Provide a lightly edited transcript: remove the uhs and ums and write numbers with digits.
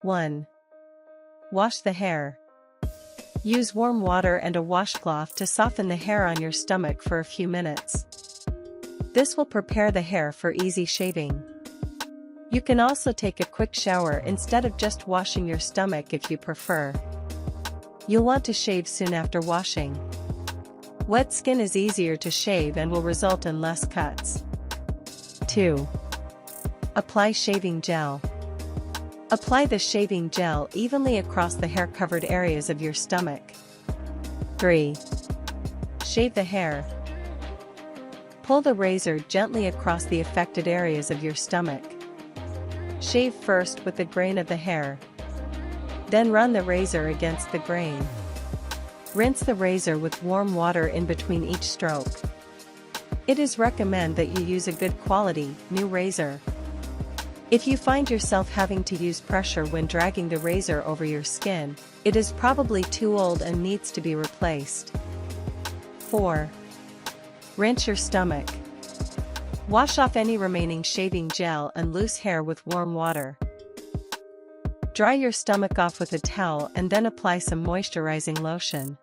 1. Wash the hair. Use warm water and a washcloth to soften the hair on your stomach for a few minutes. This will prepare the hair for easy shaving. You can also take a quick shower instead of just washing your stomach if you prefer. You'll want to shave soon after washing. Wet skin is easier to shave and will result in less cuts. 2. Apply shaving gel. Apply the shaving gel evenly across the hair-covered areas of your stomach. 3. Shave the hair. Pull the razor gently across the affected areas of your stomach. Shave first with the grain of the hair. Then run the razor against the grain. Rinse the razor with warm water in between each stroke. It is recommended that you use a good quality, new razor. If you find yourself having to use pressure when dragging the razor over your skin, it is probably too old and needs to be replaced. 4. Rinse your stomach. Wash off any remaining shaving gel and loose hair with warm water. Dry your stomach off with a towel and then apply some moisturizing lotion.